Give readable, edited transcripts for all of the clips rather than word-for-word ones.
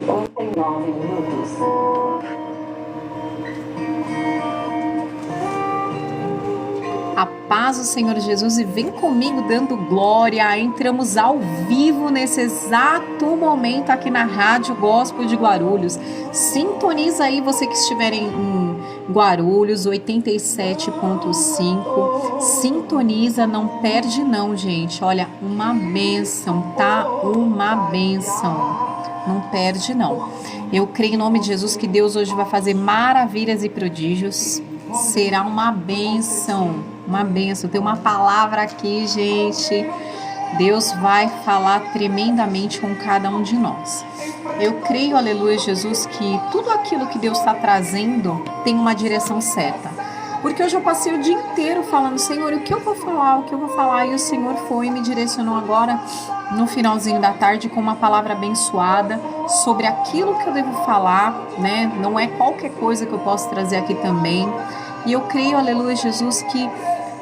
39 minutos. A paz do Senhor Jesus, e vem comigo dando glória. Entramos ao vivo nesse exato momento aqui na Rádio Gospel de Guarulhos. Sintoniza aí você que estiver em Guarulhos 87.5. Sintoniza, não perde não, gente. Olha, uma bênção, tá? Uma bênção. Não perde não. Eu creio em nome de Jesus que Deus hoje vai fazer maravilhas e prodígios. Será uma bênção, uma bênção. Tem uma palavra aqui, gente. Deus vai falar tremendamente com cada um de nós. Eu creio, aleluia, Jesus, que tudo aquilo que Deus está trazendo tem uma direção certa. Porque hoje eu passei o dia inteiro falando, Senhor, o que eu vou falar, o que eu vou falar? E o Senhor foi e me direcionou agora, no finalzinho da tarde, com uma palavra abençoada sobre aquilo que eu devo falar, né? Não é qualquer coisa que eu posso trazer aqui também. E eu creio, aleluia, Jesus, que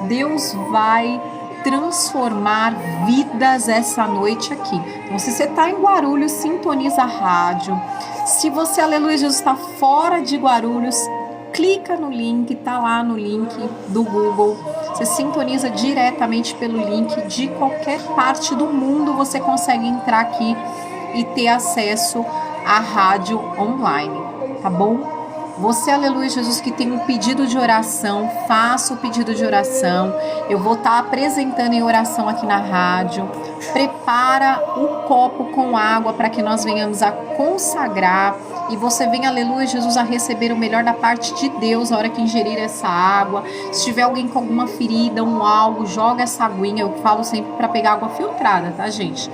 Deus vai transformar vidas essa noite aqui. Então, se você está em Guarulhos, sintoniza a rádio. Se você, aleluia, Jesus, está fora de Guarulhos, clica no link, tá lá no link do Google. Você sintoniza diretamente pelo link de qualquer parte do mundo. Você consegue entrar aqui e ter acesso à rádio online, tá bom? Você, aleluia, Jesus, que tem um pedido de oração, faça o pedido de oração. Eu vou estar apresentando em oração aqui na rádio. Prepara o copo com água para que nós venhamos a consagrar. E você vem, aleluia, Jesus, a receber o melhor da parte de Deus na hora que ingerir essa água. Se tiver alguém com alguma ferida, algo, joga essa aguinha. Eu falo sempre para pegar água filtrada, tá, gente?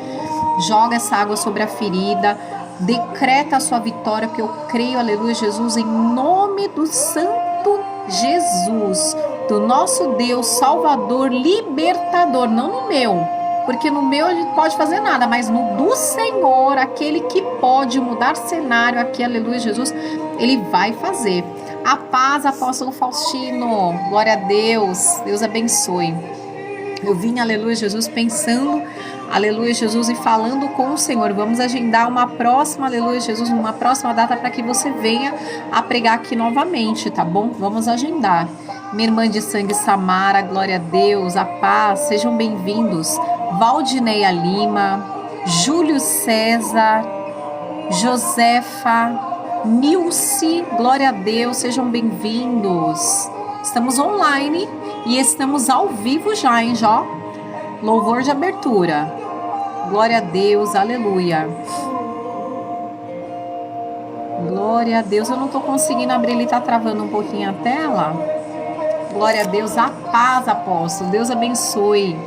Joga essa água sobre a ferida. Decreta a sua vitória, porque eu creio, aleluia, Jesus, em nome do Santo Jesus, do nosso Deus, Salvador, Libertador, não no meu, porque no meu ele pode fazer nada, mas no do Senhor, aquele que pode mudar cenário aqui, aleluia, Jesus, ele vai fazer. A paz, apóstolo Faustino, glória a Deus, Deus abençoe. Eu vim, aleluia, Jesus, pensando, aleluia, Jesus, e falando com o Senhor. Vamos agendar uma próxima, aleluia, Jesus, uma próxima data para que você venha a pregar aqui novamente, tá bom? Vamos agendar. Minha irmã de sangue Samara, glória a Deus, a paz, sejam bem-vindos. Valdineia Lima, Júlio César, Josefa, Nilce, glória a Deus, sejam bem-vindos. Estamos online e estamos ao vivo já, hein, Jó? Louvor de abertura. Glória a Deus, aleluia. Glória a Deus, eu não tô conseguindo abrir, ele tá travando um pouquinho a tela. Glória a Deus, a paz, apóstolo, Deus abençoe.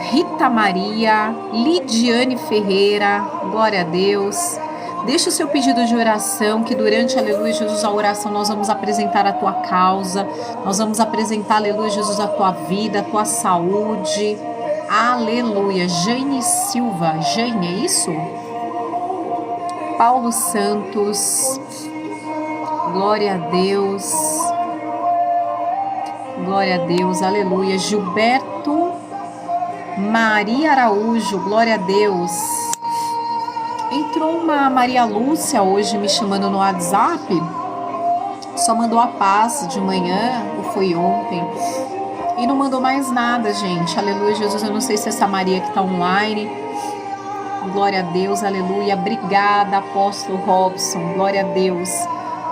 Rita Maria, Lidiane Ferreira, glória a Deus. Deixa o seu pedido de oração, que durante, aleluia, Jesus, a oração nós vamos apresentar a tua causa, nós vamos apresentar, aleluia, Jesus, a tua vida, a tua saúde, aleluia. Jane Silva, Jane, é isso? Paulo Santos, glória a Deus, glória a Deus, aleluia. Gilberto Maria Araújo, glória a Deus. Entrou uma Maria Lúcia hoje me chamando no WhatsApp, só mandou a paz de manhã, ou foi ontem, e não mandou mais nada, gente, aleluia, Jesus, eu não sei se essa Maria que tá online, glória a Deus, aleluia, obrigada, apóstolo Robson, glória a Deus,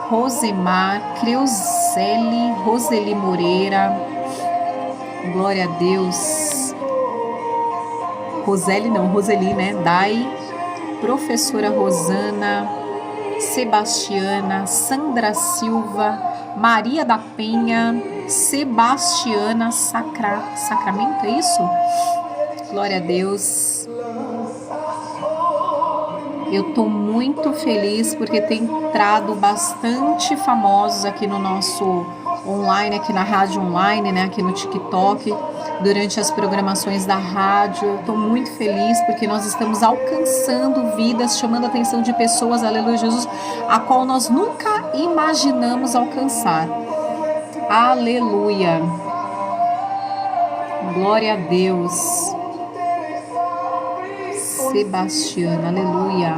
Rosemar, Creuzeli, Roseli Moreira, glória a Deus, Roseli, né, Dai, professora Rosana, Sebastiana, Sandra Silva, Maria da Penha, Sebastiana Sacramento, é isso? Glória a Deus. Eu tô muito feliz porque tem entrado bastante famosos aqui no nosso online, aqui na rádio online, né, aqui no TikTok, durante as programações da rádio. Eu estou muito feliz porque nós estamos alcançando vidas, chamando a atenção de pessoas, aleluia, Jesus, a qual nós nunca imaginamos alcançar. Aleluia. Glória a Deus. Sebastiana, aleluia.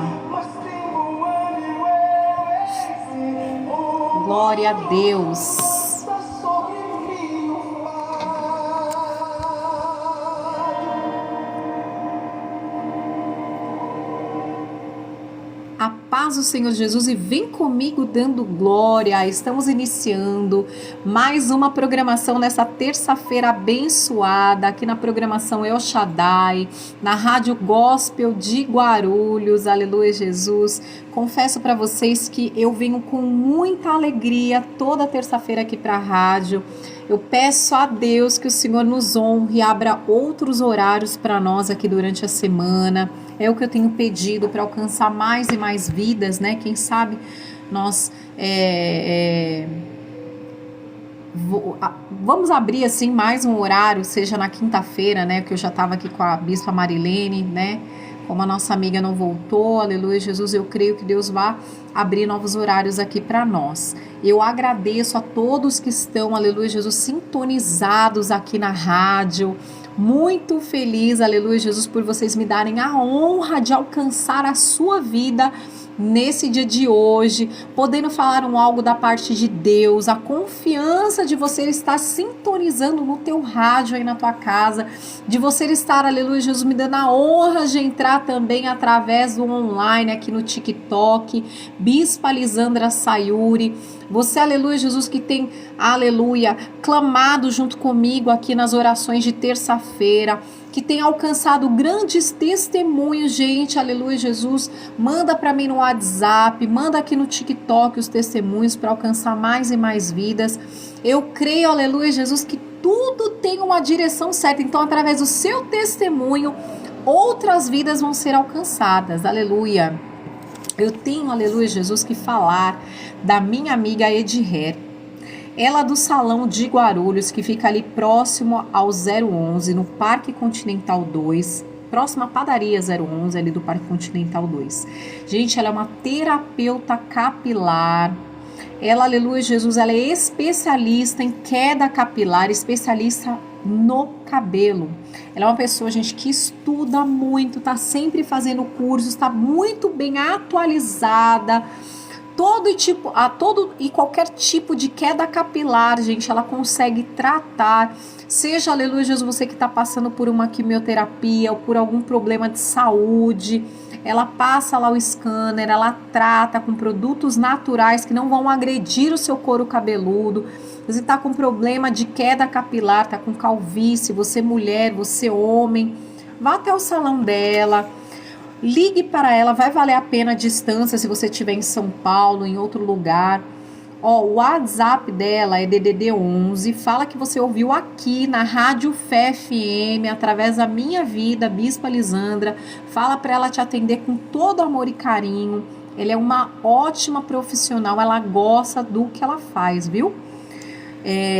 Glória a Deus. A paz do Senhor Jesus e vem comigo dando glória. Estamos iniciando mais uma programação nessa terça-feira abençoada aqui na programação El Shaddai, na Rádio Gospel de Guarulhos. Aleluia, Jesus. Confesso para vocês que eu venho com muita alegria toda terça-feira aqui para a rádio. Eu peço a Deus que o Senhor nos honre e abra outros horários para nós aqui durante a semana. É o que eu tenho pedido para alcançar mais e mais vidas, né? Quem sabe nós vamos abrir assim mais um horário, seja na quinta-feira, né? Porque eu já estava aqui com a Bispa Marilene, né? Como a nossa amiga não voltou, aleluia, Jesus, eu creio que Deus vai abrir novos horários aqui para nós. Eu agradeço a todos que estão, aleluia, Jesus, sintonizados aqui na rádio. Muito feliz, aleluia, Jesus, por vocês me darem a honra de alcançar a sua vida nesse dia de hoje, podendo falar algo da parte de Deus, a confiança de você estar sintonizando no teu rádio aí na tua casa, de você estar, aleluia, Jesus, me dando a honra de entrar também através do online aqui no TikTok, Bispa Lisandra Sayuri, você, aleluia, Jesus, que tem, aleluia, clamado junto comigo aqui nas orações de terça-feira, que tem alcançado grandes testemunhos, gente, aleluia, Jesus, manda para mim no WhatsApp, manda aqui no TikTok os testemunhos para alcançar mais e mais vidas. Eu creio, aleluia, Jesus, que tudo tem uma direção certa, então através do seu testemunho, outras vidas vão ser alcançadas, aleluia. Eu tenho, aleluia, Jesus, que falar da minha amiga Ediher, ela do Salão de Guarulhos, que fica ali próximo ao 011, no Parque Continental 2, próxima à padaria 011, ali do Parque Continental 2. Gente, ela é uma terapeuta capilar. Ela, aleluia, Jesus, ela é especialista em queda capilar, especialista no cabelo. Ela é uma pessoa, gente, que estuda muito, tá sempre fazendo cursos, tá muito bem atualizada. Todo e qualquer tipo de queda capilar, gente, ela consegue tratar. Seja, aleluia, Jesus, você que está passando por uma quimioterapia ou por algum problema de saúde, ela passa lá o scanner, ela trata com produtos naturais que não vão agredir o seu couro cabeludo. Você está com problema de queda capilar, está com calvície, você mulher, você homem, vá até o salão dela. Ligue para ela, vai valer a pena a distância se você estiver em São Paulo, em outro lugar. Ó, o WhatsApp dela é DDD 11, fala que você ouviu aqui na Rádio Fé FM, através da minha vida, Bispa Lisandra. Fala para ela te atender com todo amor e carinho. Ela é uma ótima profissional, ela gosta do que ela faz, viu?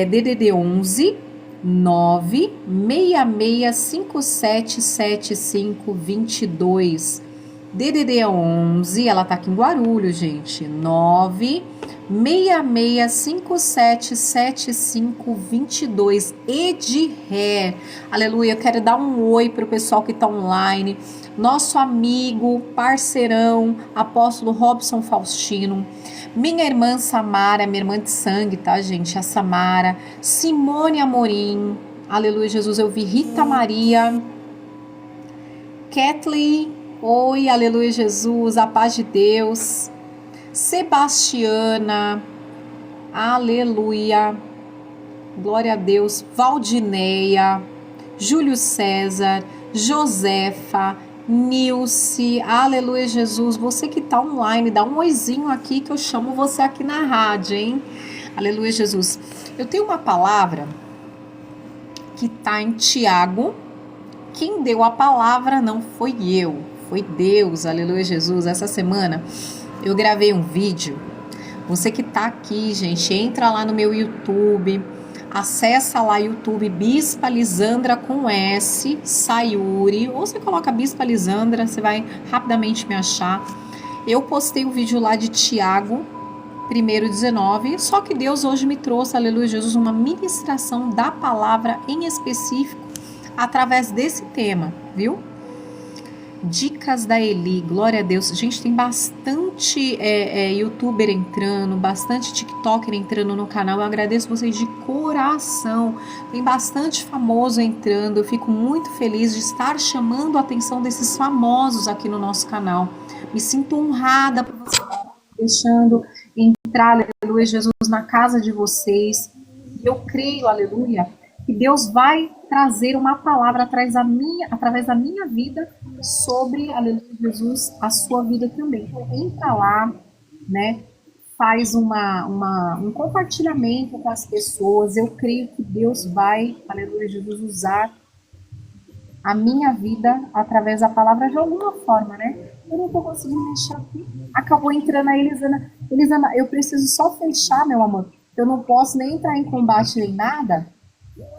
DDD 11 966577522. DDD 11, ela tá aqui em Guarulhos, gente. 966577522. Ediher. Aleluia, eu quero dar um oi pro pessoal que tá online. Nosso amigo, parceirão, apóstolo Robson Faustino. Minha irmã Samara, minha irmã de sangue, tá, gente? A Samara. Simone Amorim. Aleluia, Jesus. Eu vi Rita Maria. Kathleen. Oi, aleluia, Jesus. A paz de Deus. Sebastiana. Aleluia. Glória a Deus. Valdineia. Júlio César. Josefa. Nilce, aleluia, Jesus, você que tá online, dá um oizinho aqui que eu chamo você aqui na rádio, hein? Aleluia, Jesus. Eu tenho uma palavra que tá em Tiago. Quem deu a palavra não foi eu, foi Deus, aleluia, Jesus. Essa semana eu gravei um vídeo. Você que tá aqui, gente, entra lá no meu YouTube, acessa lá YouTube Bispa Lisandra com S, Sayuri, ou você coloca Bispa Lisandra, você vai rapidamente me achar. Eu postei um vídeo lá de Tiago 1:19, só que Deus hoje me trouxe, aleluia, Jesus, uma ministração da palavra em específico através desse tema, viu? Dicas da Eli, glória a Deus. Gente, tem bastante youtuber entrando, bastante tiktoker entrando no canal. Eu agradeço vocês de coração. Tem bastante famoso entrando. Eu fico muito feliz de estar chamando a atenção desses famosos aqui no nosso canal. Me sinto honrada por vocês deixando entrar, aleluia, Jesus, na casa de vocês. E eu creio, aleluia, que Deus vai trazer uma palavra através da minha vida sobre, aleluia, Jesus, a sua vida também. Então, entra lá, né? Faz um compartilhamento com as pessoas. Eu creio que Deus vai, aleluia, Jesus, usar a minha vida através da palavra de alguma forma, né? Eu não tô conseguindo mexer aqui. Acabou entrando a Elisana. Elisana, eu preciso só fechar, meu amor. Eu não posso nem entrar em combate nem nada,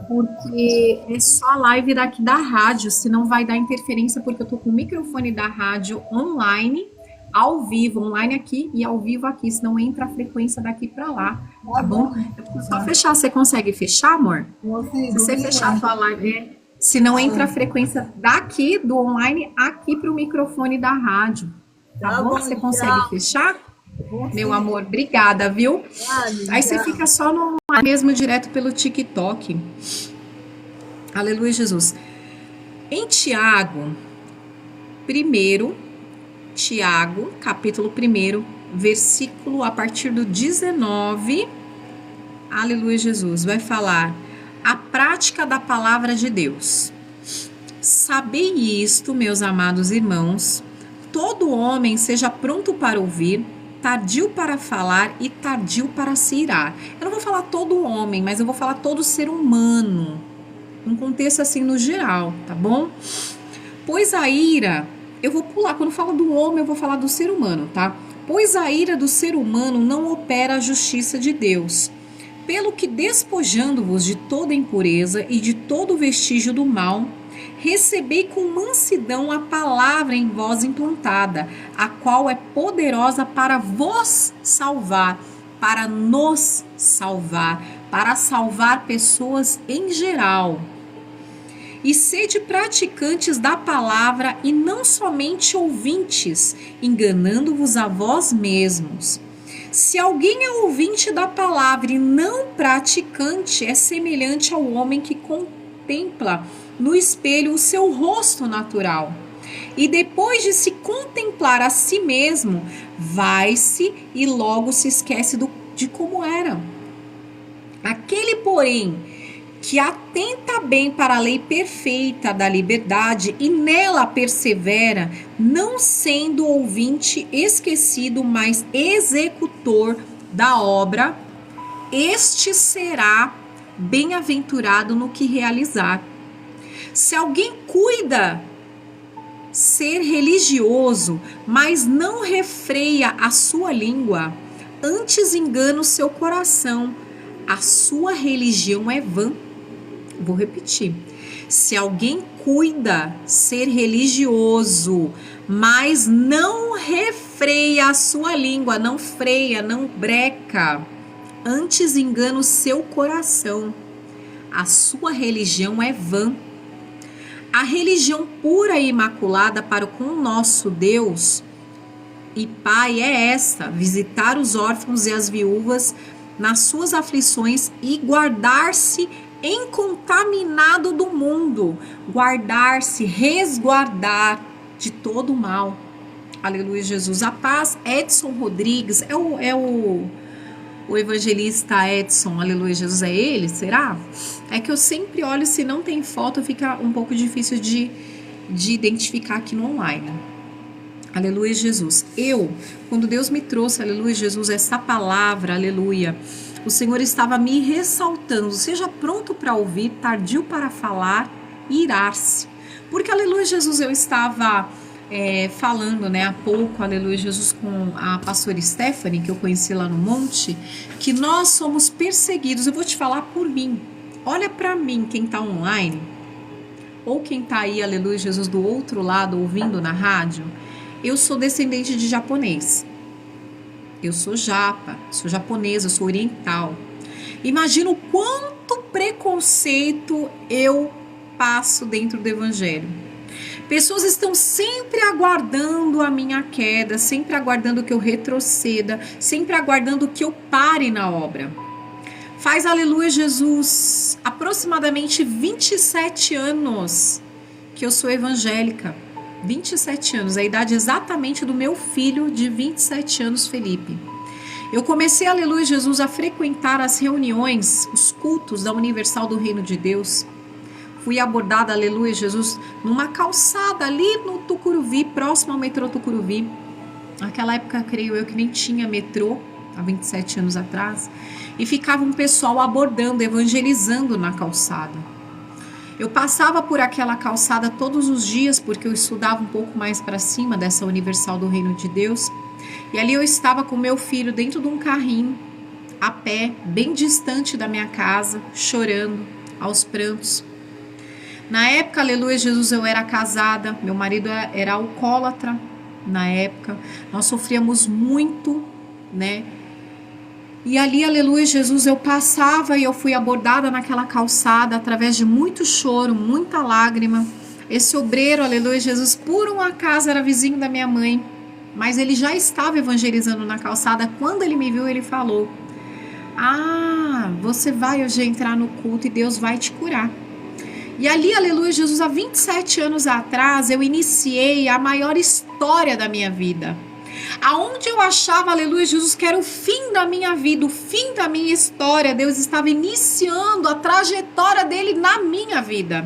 porque é só a live daqui da rádio, senão vai dar interferência, porque eu tô com o microfone da rádio online, ao vivo, online aqui e ao vivo aqui, senão entra a frequência daqui para lá, tá bom? Eu vou só fechar, você consegue fechar, amor? Se você fechar a sua live, senão entra a frequência daqui, do online, aqui pro microfone da rádio, tá bom? Você consegue fechar? Meu amor, obrigada, viu? Aí você fica só no mesmo direto pelo TikTok. Aleluia, Jesus. Em Tiago, capítulo 1, versículo a partir do 19, aleluia, Jesus, vai falar a prática da palavra de Deus. Sabei isto, meus amados irmãos, todo homem seja pronto para ouvir, tardio para falar e tardio para se irar. Eu não vou falar todo homem, mas eu vou falar todo ser humano, um contexto assim no geral, tá bom? Pois a ira, eu vou pular, quando eu falo do homem, eu vou falar do ser humano, tá? Pois a ira do ser humano não opera a justiça de Deus. Pelo que, despojando-vos de toda impureza e de todo vestígio do mal, recebei com mansidão a palavra em vós implantada, a qual é poderosa para vos salvar, para nos salvar, para salvar pessoas em geral. E sede praticantes da palavra e não somente ouvintes, enganando-vos a vós mesmos. Se alguém é ouvinte da palavra e não praticante, é semelhante ao homem que contempla no espelho o seu rosto natural. E depois de se contemplar a si mesmo, vai-se e logo se esquece de como era. Aquele, porém, que atenta bem para a lei perfeita da liberdade e nela persevera, não sendo ouvinte esquecido, mas executor da obra, este será bem-aventurado no que realizar. Se alguém cuida ser religioso, mas não refreia a sua língua, antes engana o seu coração, a sua religião é vã. Vou repetir. Se alguém cuida ser religioso, mas não refreia a sua língua, não freia, não breca, antes engana o seu coração, a sua religião é vã. A religião pura e imaculada para com o nosso Deus e Pai é esta: visitar os órfãos e as viúvas nas suas aflições e guardar-se incontaminado do mundo, guardar-se, resguardar de todo o mal. Aleluia, Jesus. A paz, Edson Rodrigues, é o evangelista Edson, aleluia, Jesus, é ele, será? É que eu sempre olho, se não tem foto, fica um pouco difícil de identificar aqui no online. Aleluia, Jesus. Quando Deus me trouxe, aleluia, Jesus, essa palavra, aleluia, o Senhor estava me ressaltando: seja pronto para ouvir, tardio para falar e irar-se. Porque, aleluia, Jesus, eu estava falando, né, há pouco, aleluia, Jesus, com a pastora Stephanie, que eu conheci lá no monte, que nós somos perseguidos. Eu vou te falar por mim. Olha para mim, quem está online, ou quem está aí, aleluia, Jesus, do outro lado, ouvindo na rádio. Eu sou descendente de japonês. Eu sou japa, sou japonesa, sou oriental. Imagina o quanto preconceito eu passo dentro do evangelho. Pessoas estão sempre aguardando a minha queda, sempre aguardando que eu retroceda, sempre aguardando que eu pare na obra. Faz, aleluia, Jesus, aproximadamente 27 anos que eu sou evangélica. 27 anos, a idade exatamente do meu filho de 27 anos, Felipe. Eu comecei, aleluia, Jesus, a frequentar as reuniões, os cultos da Universal do Reino de Deus. Fui abordada, aleluia, Jesus, numa calçada ali no Tucuruvi, próximo ao metrô Tucuruvi. Naquela época, creio eu, que nem tinha metrô, há 27 anos atrás. E ficava um pessoal abordando, evangelizando na calçada. Eu passava por aquela calçada todos os dias, porque eu estudava um pouco mais para cima dessa Universal do Reino de Deus. E ali eu estava com meu filho dentro de um carrinho, a pé, bem distante da minha casa, chorando, aos prantos. Na época, aleluia, Jesus, eu era casada, meu marido era alcoólatra na época, nós sofríamos muito, né? E ali, aleluia, Jesus, eu passava e eu fui abordada naquela calçada através de muito choro, muita lágrima. Esse obreiro, aleluia, Jesus, por um acaso era vizinho da minha mãe, mas ele já estava evangelizando na calçada. Quando ele me viu, ele falou: ah, você vai hoje entrar no culto e Deus vai te curar. E ali, aleluia, Jesus, há 27 anos atrás, eu iniciei a maior história da minha vida. Aonde eu achava, aleluia, Jesus, que era o fim da minha vida, o fim da minha história, Deus estava iniciando a trajetória dele na minha vida.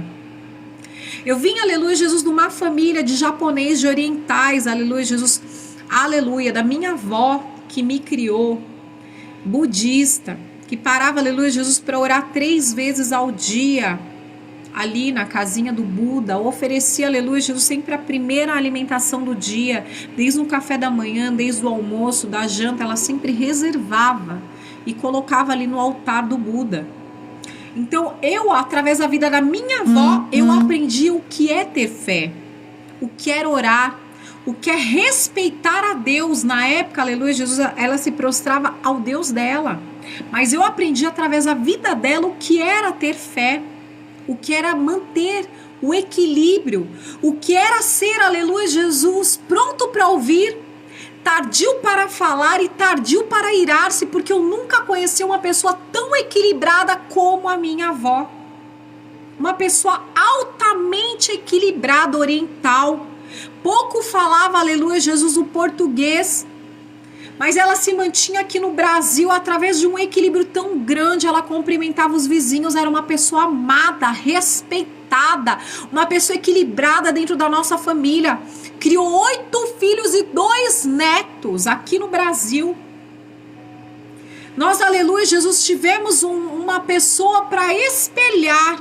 Eu vim, aleluia, Jesus, de uma família de japonês, de orientais, aleluia, Jesus, aleluia, da minha avó que me criou, budista, que parava, aleluia, Jesus, para orar 3 vezes ao dia, ali na casinha do Buda, oferecia, aleluia, Jesus, sempre a primeira alimentação do dia, desde o café da manhã, desde o almoço, da janta, ela sempre reservava e colocava ali no altar do Buda. Então, eu, através da vida da minha avó, eu aprendi o que é ter fé, o que é orar, o que é respeitar a Deus. Na época, aleluia, Jesus, ela se prostrava ao Deus dela, mas eu aprendi através da vida dela o que era ter fé, o que era manter o equilíbrio, o que era ser, aleluia, Jesus, pronto para ouvir, tardio para falar e tardio para irar-se, porque eu nunca conheci uma pessoa tão equilibrada como a minha avó. Uma pessoa altamente equilibrada, oriental. Pouco falava, aleluia, Jesus, o português, mas ela se mantinha aqui no Brasil através de um equilíbrio tão grande. Ela cumprimentava os vizinhos, era uma pessoa amada, respeitada, uma pessoa equilibrada dentro da nossa família. Criou 8 filhos e 2 netos aqui no Brasil. Nós, aleluia, Jesus, tivemos uma pessoa para espelhar.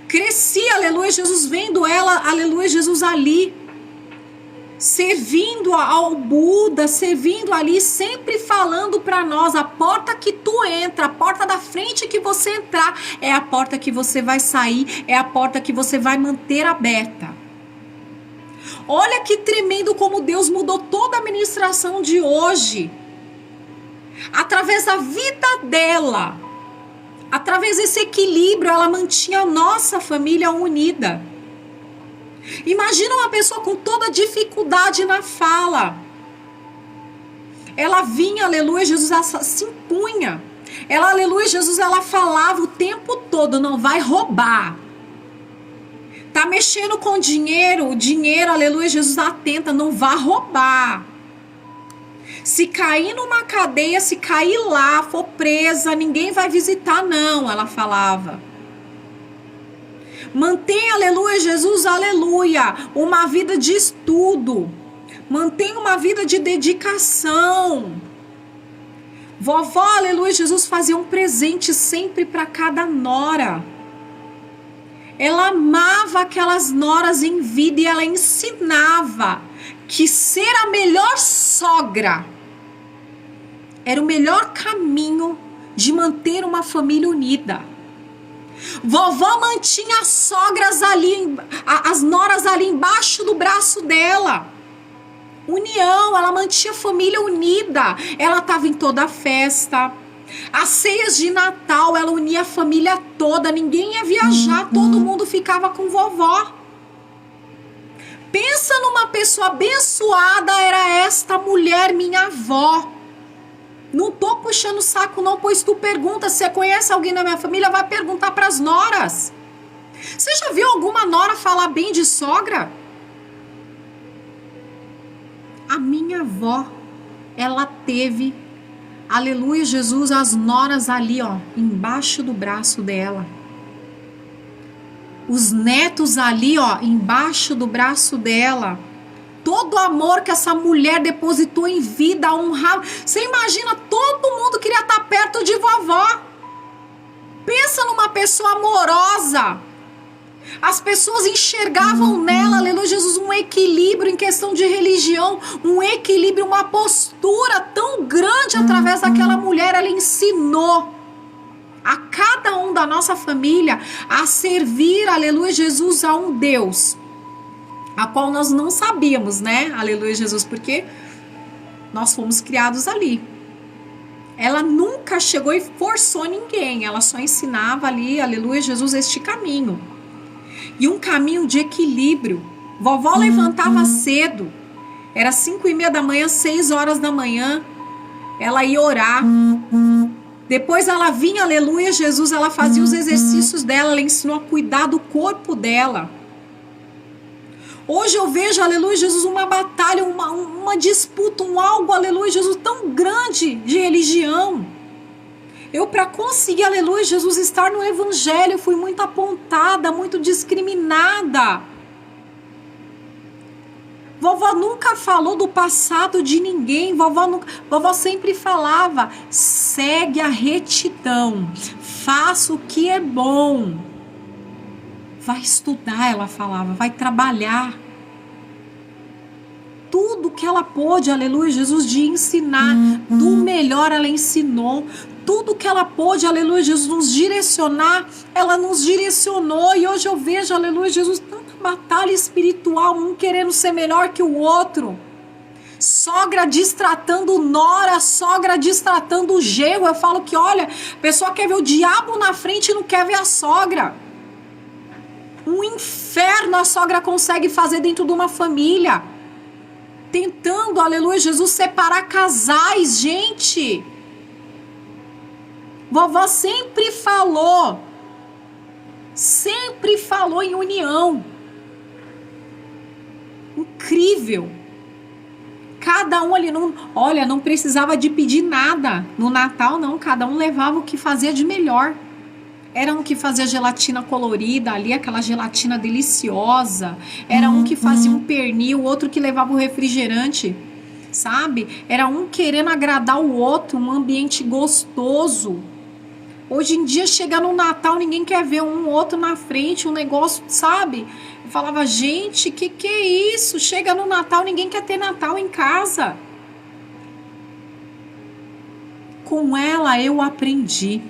Cresci, aleluia, Jesus, vendo ela, aleluia, Jesus, ali, servindo ao Buda, servindo ali, sempre falando para nós: a porta que tu entra, a porta da frente que você entrar, é a porta que você vai sair, é a porta que você vai manter aberta. Olha que tremendo como Deus mudou toda a ministração de hoje, através da vida dela, através desse equilíbrio, ela mantinha a nossa família unida. Imagina uma pessoa com toda dificuldade na fala. Ela vinha, aleluia, Jesus, se impunha. Ela, aleluia, Jesus, ela falava o tempo todo: não vai roubar. Tá mexendo com dinheiro, o dinheiro, aleluia, Jesus, atenta, não vai roubar. Se cair numa cadeia, se cair lá, for presa, ninguém vai visitar, não, ela falava. Mantenha, aleluia, Jesus, aleluia, uma vida de estudo. Mantenha uma vida de dedicação. Vovó, aleluia, Jesus, fazia um presente sempre para cada nora. Ela amava aquelas noras em vida e ela ensinava que ser a melhor sogra era o melhor caminho de manter uma família unida. Vovó mantinha as sogras ali, as noras ali embaixo do braço dela. União, ela mantinha a família unida. Ela estava em toda a festa, As ceias de Natal, ela unia a família toda, ninguém ia viajar, todo mundo ficava com vovó. Pensa numa pessoa abençoada, era esta mulher, minha avó. Não tô puxando o saco não, pois tu pergunta, se você conhece alguém na minha família, vai perguntar para as noras. Você já viu alguma nora falar bem de sogra? A minha avó, ela teve, aleluia Jesus, as noras ali, ó, embaixo do braço dela. Os netos ali, ó, embaixo do braço dela. Todo o amor que essa mulher depositou em vida, honrar. Você imagina, todo mundo queria estar perto de vovó. Pensa numa pessoa amorosa. As pessoas enxergavam nela, aleluia Jesus, um equilíbrio em questão de religião, um equilíbrio, uma postura tão grande através daquela mulher. Ela ensinou a cada um da nossa família a servir, aleluia Jesus, a um Deus, a qual nós não sabíamos, né, aleluia Jesus, porque nós fomos criados ali. Ela nunca chegou e forçou ninguém, ela só ensinava ali, aleluia Jesus, este caminho. E um caminho de equilíbrio. Vovó levantava cedo, era 5:30 da manhã, 6 horas da manhã, ela ia orar. Depois ela vinha, aleluia Jesus, ela fazia os exercícios dela, ela ensinou a cuidar do corpo dela. Hoje eu vejo, aleluia Jesus, uma batalha, uma disputa, algo, aleluia Jesus, tão grande de religião. Eu, para conseguir, aleluia Jesus, estar no evangelho, fui muito apontada, muito discriminada. Vovó nunca falou do passado de ninguém. Vovó sempre falava: segue a retidão, faça o que é bom. Vai estudar, ela falava, vai trabalhar. Tudo que ela pôde, aleluia Jesus, de ensinar, do melhor ela ensinou. Tudo que ela pôde, aleluia Jesus, nos direcionar, ela nos direcionou. E hoje eu vejo, aleluia Jesus, tanta batalha espiritual, um querendo ser melhor que o outro. Sogra destratando nora, sogra destratando o genro. Eu falo que, olha, a pessoa quer ver o diabo na frente e não quer ver a sogra. Um inferno a sogra consegue fazer dentro de uma família. Tentando, aleluia Jesus, separar casais, gente. Vovó sempre falou em união. Incrível. Cada um ali, não precisava de pedir nada. No Natal, não, cada um levava o que fazia de melhor. Era um que fazia gelatina colorida ali, aquela gelatina deliciosa. Era um que fazia um pernil, outro que levava o refrigerante, sabe? Era um querendo agradar o outro, um ambiente gostoso. Hoje em dia, chega no Natal, ninguém quer ver um outro na frente, um negócio, sabe? Eu falava, gente, que é isso? Chega no Natal, ninguém quer ter Natal em casa. Com ela eu aprendi.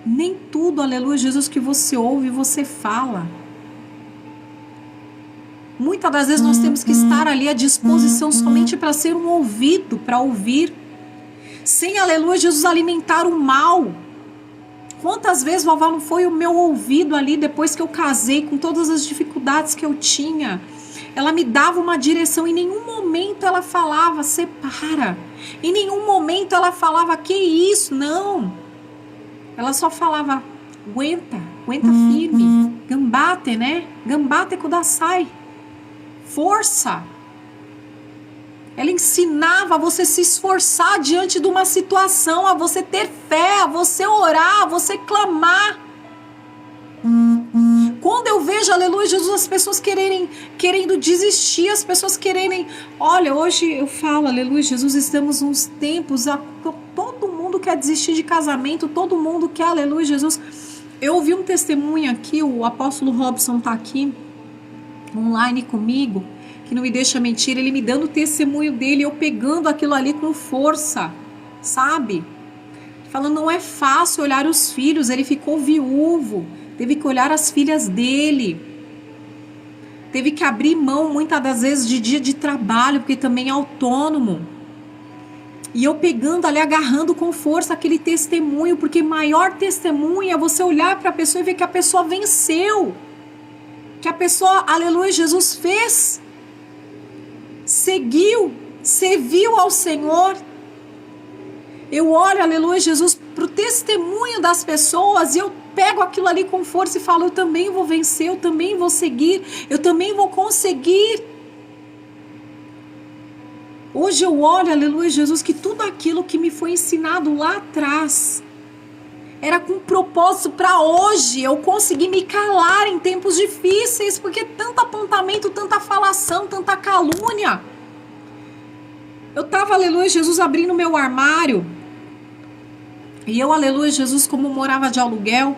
Nem tudo, aleluia, Jesus, que você ouve, você fala. Muitas das vezes nós temos que estar ali à disposição somente para ser um ouvido, para ouvir. Sem, aleluia, Jesus, alimentar o mal. Quantas vezes, vovó, não foi o meu ouvido ali, depois que eu casei, com todas as dificuldades que eu tinha? Ela me dava uma direção, em nenhum momento ela falava, separa. Em nenhum momento ela falava, que isso, não. Ela só falava, aguenta firme, gambate, né? Gambate kudasai. Força. Ela ensinava a você se esforçar diante de uma situação, a você ter fé, a você orar, a você clamar. Quando eu vejo, aleluia, Jesus, as pessoas querendo desistir, as pessoas quererem... Olha, hoje eu falo, aleluia, Jesus, estamos uns tempos, todo mundo quer desistir de casamento, todo mundo quer, aleluia, Jesus. Eu ouvi um testemunho aqui, o apóstolo Robson está aqui, online comigo, que não me deixa mentir, ele me dando o testemunho dele, eu pegando aquilo ali com força, sabe? Falando, não é fácil olhar os filhos, ele ficou viúvo, teve que olhar as filhas dele, teve que abrir mão muitas das vezes de dia de trabalho, porque também é autônomo. E eu pegando ali, agarrando com força aquele testemunho, porque maior testemunho é você olhar para a pessoa e ver que a pessoa venceu. Que a pessoa, aleluia, Jesus fez, seguiu, serviu ao Senhor. Eu olho, aleluia, Jesus, para o testemunho das pessoas e eu pego aquilo ali com força e falo, eu também vou vencer, eu também vou seguir, eu também vou conseguir. Hoje eu olho, aleluia, Jesus, que tudo aquilo que me foi ensinado lá atrás era com propósito para hoje eu conseguir me calar em tempos difíceis, porque tanto apontamento, tanta falação, tanta calúnia. Eu tava, aleluia, Jesus, abrindo meu armário e eu, aleluia, Jesus, como morava de aluguel,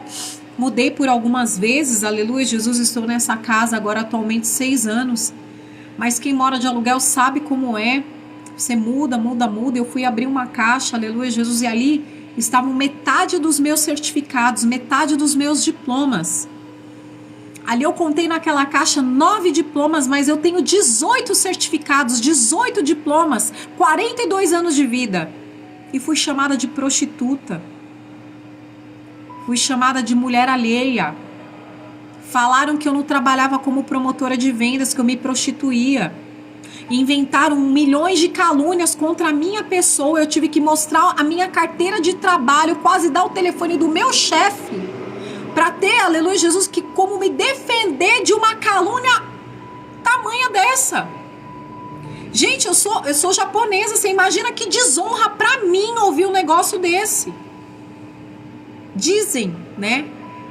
mudei por algumas vezes, aleluia, Jesus, estou nessa casa agora atualmente 6 anos, mas quem mora de aluguel sabe como é. Você muda. Eu fui abrir uma caixa, aleluia, Jesus, e ali estavam metade dos meus certificados, metade dos meus diplomas. Ali eu contei naquela caixa 9 diplomas, mas eu tenho 18 certificados, 18 diplomas, 42 anos de vida. E fui chamada de prostituta. Fui chamada de mulher alheia. Falaram que eu não trabalhava como promotora de vendas, que eu me prostituía. Inventaram milhões de calúnias contra a minha pessoa. Eu tive que mostrar a minha carteira de trabalho, quase dar o telefone do meu chefe, para ter, aleluia, Jesus, que como me defender de uma calúnia tamanha dessa. Gente, eu sou japonesa, você imagina que desonra para mim ouvir um negócio desse. Dizem, né?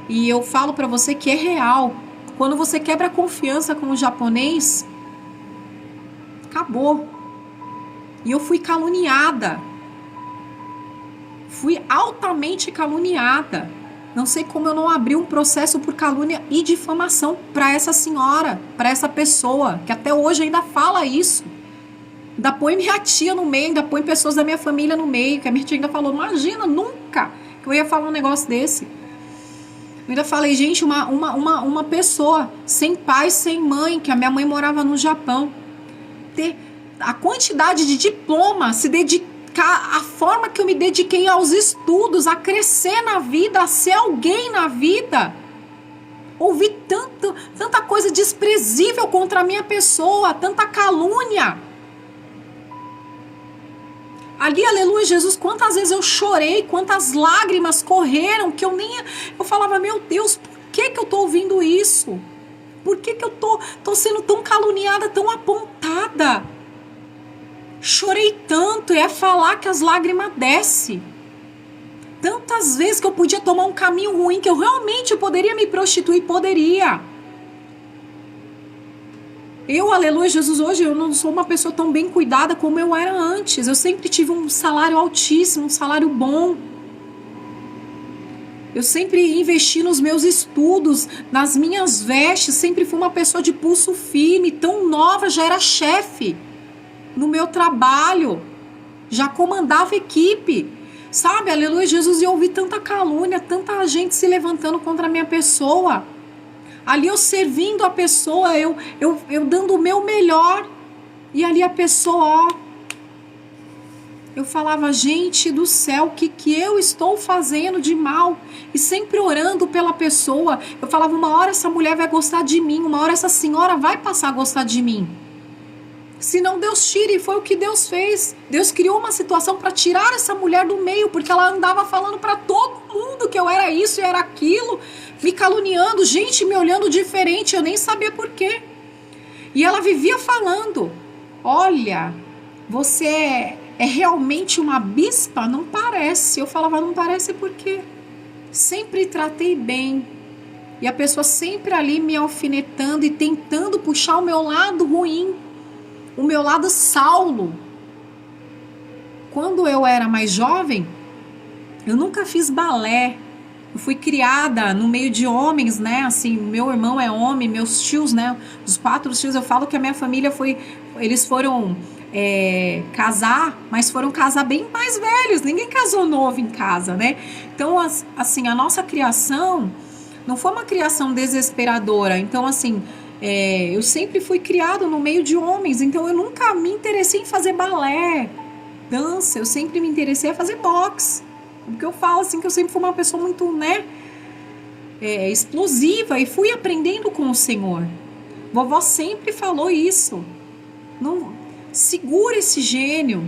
E eu falo para você que é real. Quando você quebra a confiança com o japonês, acabou. E eu fui caluniada. Fui altamente caluniada. Não sei como eu não abri um processo por calúnia e difamação para essa senhora, para essa pessoa, que até hoje ainda fala isso. Ainda põe minha tia no meio, ainda põe pessoas da minha família no meio, que a minha tia ainda falou, imagina, nunca que eu ia falar um negócio desse. Eu ainda falei, gente, uma pessoa sem pai, sem mãe, que a minha mãe morava no Japão, ter a quantidade de diploma, se dedicar, a forma que eu me dediquei aos estudos, a crescer na vida, a ser alguém na vida. Ouvi tanta coisa desprezível contra a minha pessoa, tanta calúnia. Ali, aleluia, Jesus, quantas vezes eu chorei, quantas lágrimas correram, que eu falava, meu Deus, por que eu tô ouvindo isso? Por que eu tô sendo tão caluniada, tão apontada? Chorei tanto, é falar que as lágrimas descem. Tantas vezes que eu podia tomar um caminho ruim, que eu realmente poderia me prostituir, poderia. Eu, aleluia, Jesus, hoje eu não sou uma pessoa tão bem cuidada como eu era antes. Eu sempre tive um salário altíssimo, um salário bom. Eu sempre investi nos meus estudos, nas minhas vestes, sempre fui uma pessoa de pulso firme, tão nova, já era chefe no meu trabalho, já comandava equipe, sabe, aleluia, Jesus, e eu ouvi tanta calúnia, tanta gente se levantando contra a minha pessoa, ali eu servindo a pessoa, eu dando o meu melhor, e ali a pessoa, ó, eu falava, gente do céu, o que eu estou fazendo de mal? E sempre orando pela pessoa. Eu falava, uma hora essa mulher vai gostar de mim, uma hora essa senhora vai passar a gostar de mim. Senão Deus tira, e foi o que Deus fez. Deus criou uma situação para tirar essa mulher do meio, porque ela andava falando para todo mundo que eu era isso e era aquilo, me caluniando, gente me olhando diferente, eu nem sabia por quê. E ela vivia falando, olha, você é realmente uma bispa? Não parece. Eu falava, não parece por quê? Sempre tratei bem. E a pessoa sempre ali me alfinetando e tentando puxar o meu lado ruim. O meu lado Saulo. Quando eu era mais jovem, eu nunca fiz balé. Eu fui criada no meio de homens, né? Assim, meu irmão é homem, meus tios, né? Os 4 tios, eu falo que a minha família eles foram casar, mas foram casar bem mais velhos. Ninguém casou novo em casa, né? Então, assim, a nossa criação não foi uma criação desesperadora. Então, assim, eu sempre fui criado no meio de homens. Então, eu nunca me interessei em fazer balé. dança, eu sempre me interessei a fazer boxe. Porque eu falo assim que eu sempre fui uma pessoa muito, né, explosiva e fui aprendendo com o Senhor. Vovó sempre falou isso. Não segura esse gênio.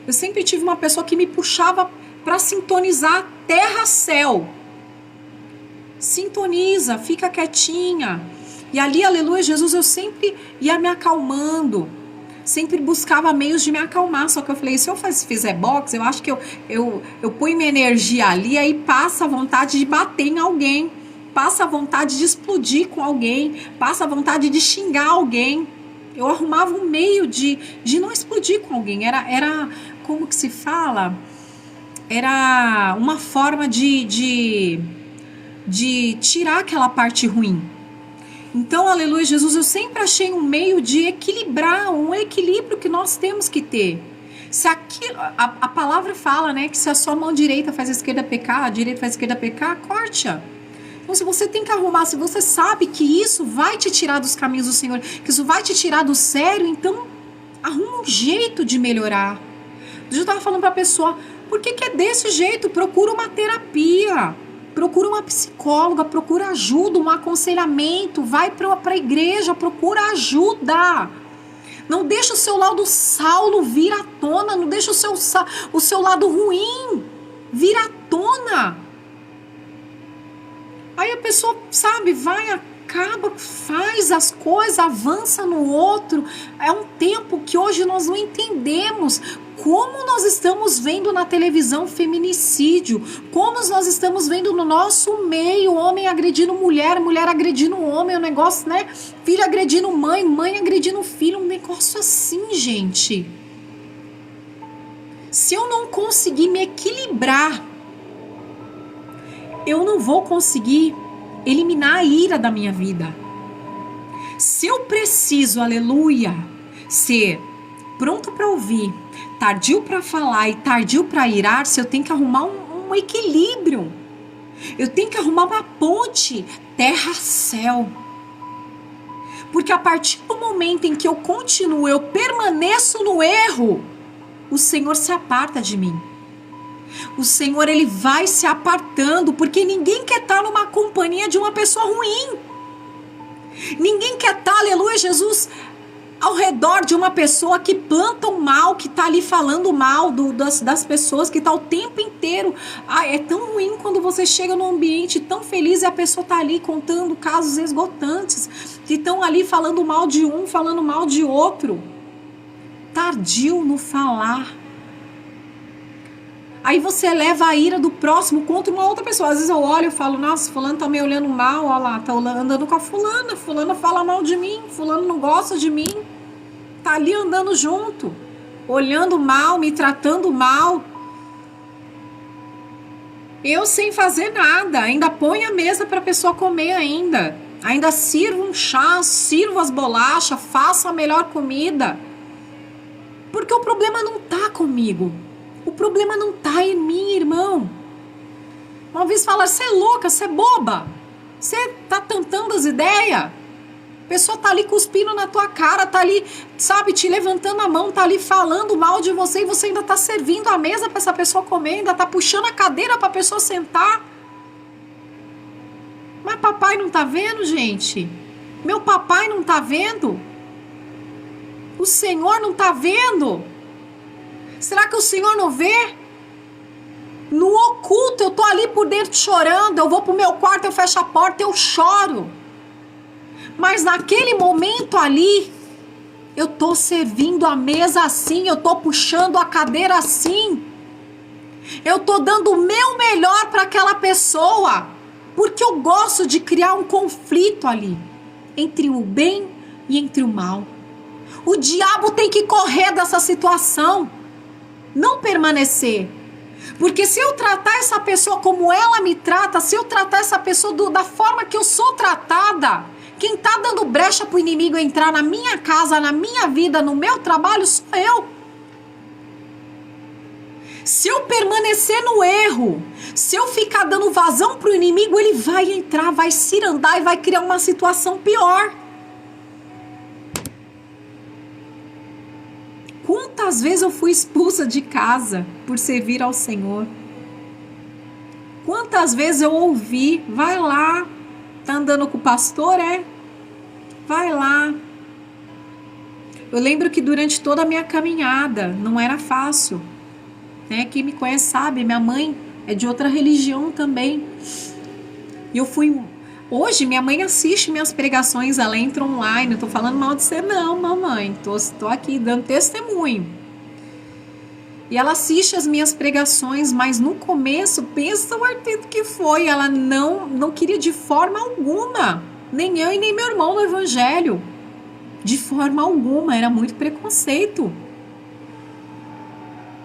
Eu sempre tive uma pessoa que me puxava para sintonizar terra-céu. Sintoniza, fica quietinha. E ali, aleluia, Jesus, eu sempre ia me acalmando. Sempre buscava meios de me acalmar. Só que eu falei, se eu fizer boxe, eu acho que eu ponho minha energia ali, aí passa a vontade de bater em alguém. Passa a vontade de explodir com alguém. Passa a vontade de xingar alguém. Eu arrumava um meio de não explodir com alguém. Era como que se fala? Era uma forma de tirar aquela parte ruim. Então, aleluia, Jesus, eu sempre achei um meio de equilibrar, um equilíbrio que nós temos que ter. Se aquilo, a palavra fala, né, que se a sua mão direita faz a esquerda pecar, a direita faz a esquerda pecar, corte-a. Então, se você tem que arrumar, se você sabe que isso vai te tirar dos caminhos do Senhor, que isso vai te tirar do sério, então arruma um jeito de melhorar. Eu estava falando para a pessoa, por que é desse jeito? Procura uma terapia, procura uma psicóloga, procura ajuda, um aconselhamento, vai para a igreja, procura ajuda. Não deixa o seu lado Saulo vir à tona, não deixa o seu lado ruim vir à tona. Aí a pessoa, sabe, vai, acaba, faz as coisas, avança no outro. É um tempo que hoje nós não entendemos como nós estamos vendo na televisão feminicídio, como nós estamos vendo no nosso meio, homem agredindo mulher, mulher agredindo homem, um negócio, né? Filho agredindo mãe, mãe agredindo filho, um negócio assim, gente. Se eu não conseguir me equilibrar, eu não vou conseguir eliminar a ira da minha vida. Se eu preciso, aleluia, ser pronto para ouvir, tardio para falar e tardio para irar-se, eu tenho que arrumar um equilíbrio. Eu tenho que arrumar uma ponte terra-céu. Porque a partir do momento em que eu continuo, eu permaneço no erro, o Senhor se aparta de mim. O Senhor, ele vai se apartando, porque ninguém quer estar numa companhia de uma pessoa ruim. Ninguém quer estar, aleluia, Jesus, ao redor de uma pessoa que planta o mal, que está ali falando mal das pessoas, que está o tempo inteiro. É tão ruim quando você chega num ambiente tão feliz e a pessoa está ali contando casos esgotantes, que estão ali falando mal de um, falando mal de outro. Tardio no falar. Aí você leva a ira do próximo contra uma outra pessoa. Às vezes eu olho e falo, nossa, fulano tá me olhando mal, olha lá, tá andando com a fulana fala mal de mim, fulano não gosta de mim, tá ali andando junto, olhando mal, me tratando mal. Eu sem fazer nada, ainda ponho a mesa pra pessoa comer ainda sirvo um chá, sirvo as bolachas, faço a melhor comida. Porque o problema não tá comigo. O problema não tá em mim, irmão. Uma vez fala, você é louca, você é boba. Você tá tentando as ideias. A pessoa tá ali cuspindo na tua cara, tá ali, sabe, te levantando a mão, tá ali falando mal de você e você ainda tá servindo a mesa pra essa pessoa comer, ainda tá puxando a cadeira pra pessoa sentar. Mas papai não tá vendo, gente? Meu papai não tá vendo? O Senhor não tá vendo? Será que o Senhor não vê? No oculto, eu tô ali por dentro chorando, eu vou pro meu quarto, eu fecho a porta, eu choro. Mas naquele momento ali, eu tô servindo a mesa assim, eu tô puxando a cadeira assim. Eu tô dando o meu melhor para aquela pessoa, porque eu gosto de criar um conflito ali, entre o bem e entre o mal. O diabo tem que correr dessa situação. Não permanecer. Porque se eu tratar essa pessoa como ela me trata, se eu tratar essa pessoa da forma que eu sou tratada, quem está dando brecha para o inimigo entrar na minha casa, na minha vida, no meu trabalho, sou eu. Se eu permanecer no erro, se eu ficar dando vazão para o inimigo, ele vai entrar, vai cirandar e vai criar uma situação pior. Com Quantas vezes eu fui expulsa de casa por servir ao Senhor? Quantas vezes eu ouvi, vai lá, tá andando com o pastor, Vai lá. Eu lembro que durante toda a minha caminhada, não era fácil, né? Quem me conhece sabe, minha mãe é de outra religião também. E eu fui... Hoje, minha mãe assiste minhas pregações, ela entra online, não tô falando mal de você não, mamãe, tô aqui dando testemunho. E ela assiste as minhas pregações, mas no começo, pensa o artento que foi, ela não queria de forma alguma, nem eu e nem meu irmão no evangelho, de forma alguma, era muito preconceito.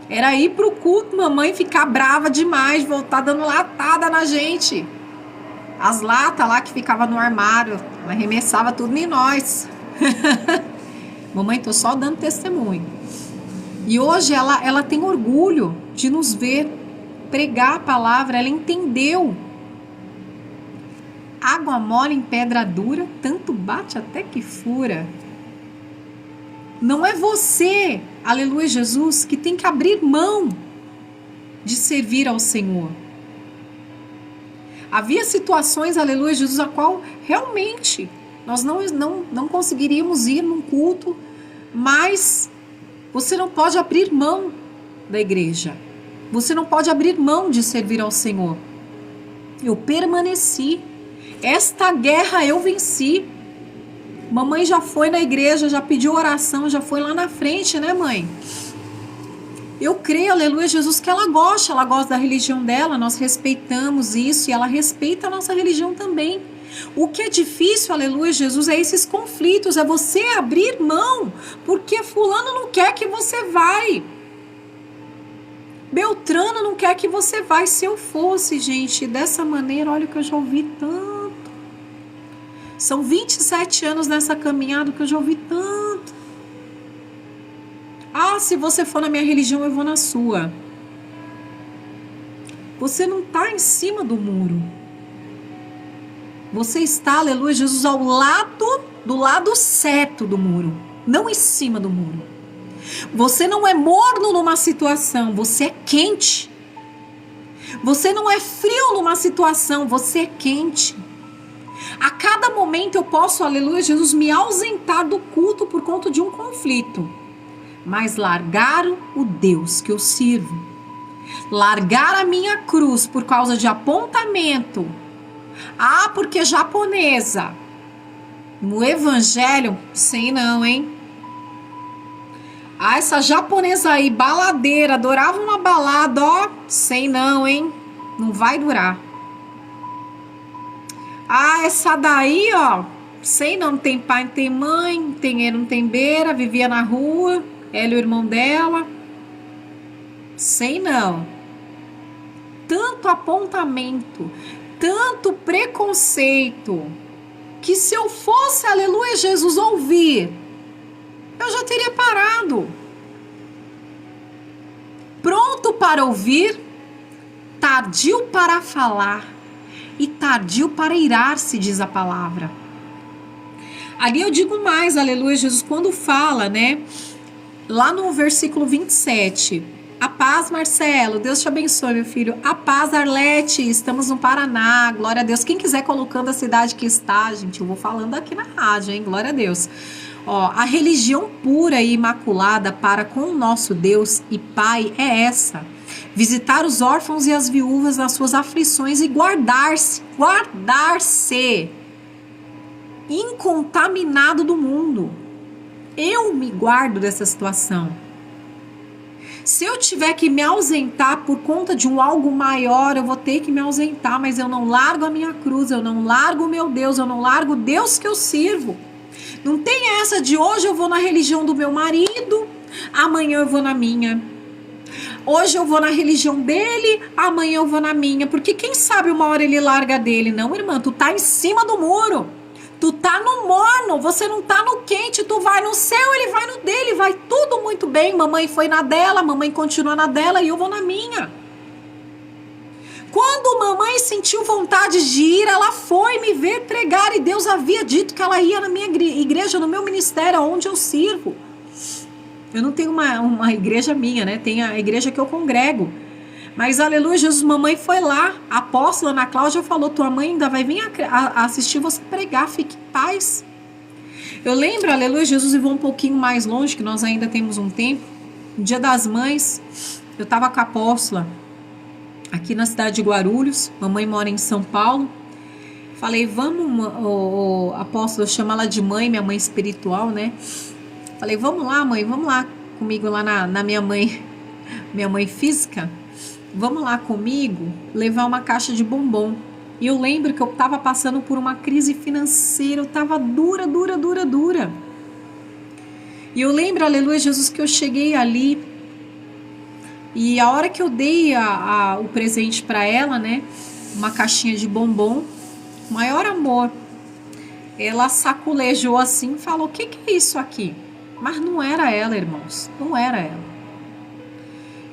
Era ir pro culto, mamãe ficar brava demais, voltar dando latada na gente. As latas lá que ficava no armário, ela arremessava tudo em nós. Mamãe, tô só dando testemunho. E hoje ela tem orgulho de nos ver pregar a palavra, ela entendeu. Água mole em pedra dura, tanto bate até que fura. Não é você, aleluia Jesus, que tem que abrir mão de servir ao Senhor. Havia situações, aleluia Jesus, a qual realmente nós não conseguiríamos ir num culto, mas você não pode abrir mão da igreja. Você não pode abrir mão de servir ao Senhor. Eu permaneci. Esta guerra eu venci. Mamãe já foi na igreja, já pediu oração, já foi lá na frente, né, mãe? Eu creio, aleluia, Jesus, que ela gosta da religião dela, nós respeitamos isso e ela respeita a nossa religião também. O que é difícil, aleluia, Jesus, é esses conflitos, é você abrir mão, porque fulano não quer que você vai. Beltrano não quer que você vai. Se eu fosse, gente, dessa maneira, olha que eu já ouvi tanto. São 27 anos nessa caminhada que eu já ouvi tanto. Ah, se você for na minha religião, eu vou na sua. Você não está em cima do muro. Você está, aleluia, Jesus, do lado certo do muro, não em cima do muro. Você não é morno numa situação, você é quente. Você não é frio numa situação, você é quente. A cada momento eu posso, aleluia, Jesus, me ausentar do culto por conta de um conflito. Mas largar o Deus que eu sirvo, largar a minha cruz por causa de apontamento, porque é japonesa, no evangelho, sei não, hein? Essa japonesa aí, baladeira, adorava uma balada, sei não, hein? Não vai durar. Essa daí, sei não tem pai, não tem mãe, não tem ele, não tem beira, vivia na rua. Ela e o irmão dela. Sei não. Tanto apontamento, tanto preconceito, que se eu fosse, aleluia, Jesus, ouvir, eu já teria parado. Pronto para ouvir, tardio para falar e tardio para irar-se, diz a palavra. Ali eu digo mais, aleluia, Jesus, quando fala, né? Lá no versículo 27, a paz, Marcelo, Deus te abençoe, meu filho. A paz, Arlete, estamos no Paraná, glória a Deus. Quem quiser colocando a cidade que está, gente, eu vou falando aqui na rádio, hein, glória a Deus. A religião pura e imaculada para com o nosso Deus e Pai é essa: visitar os órfãos e as viúvas nas suas aflições e guardar-se incontaminado do mundo. Eu me guardo dessa situação. Se eu tiver que me ausentar por conta de algo maior, eu vou ter que me ausentar, mas eu não largo a minha cruz, eu não largo o meu Deus, eu não largo o Deus que eu sirvo. Não tem essa de hoje eu vou na religião do meu marido, amanhã eu vou na minha. Hoje eu vou na religião dele, amanhã eu vou na minha, porque quem sabe uma hora ele larga dele. Não, irmã, tu tá em cima do muro. Tu tá no morno, você não tá no quente, tu vai no seu, ele vai no dele, vai tudo muito bem. Mamãe foi na dela, mamãe continua na dela e eu vou na minha. Quando mamãe sentiu vontade de ir, ela foi me ver pregar e Deus havia dito que ela ia na minha igreja, no meu ministério, onde eu sirvo. Eu não tenho uma igreja minha, né? Tem a igreja que eu congrego. Mas, aleluia, Jesus, mamãe foi lá. A apóstola Ana Cláudia falou, tua mãe ainda vai vir a assistir você pregar, fique em paz. Eu lembro, aleluia, Jesus, e vou um pouquinho mais longe, que nós ainda temos um tempo. No Dia das Mães, eu estava com a apóstola aqui na cidade de Guarulhos. Mamãe mora em São Paulo. Falei, vamos, apóstola, eu chamo ela de mãe, minha mãe espiritual, né? Falei, vamos lá, mãe, vamos lá comigo lá na minha mãe física. Vamos lá comigo levar uma caixa de bombom. E eu lembro que eu estava passando por uma crise financeira, eu estava dura. E eu lembro, aleluia, Jesus, que eu cheguei ali e a hora que eu dei o presente para ela, né, uma caixinha de bombom, maior amor, ela saculejou assim e falou, o que é isso aqui? Mas não era ela, irmãos, não era ela.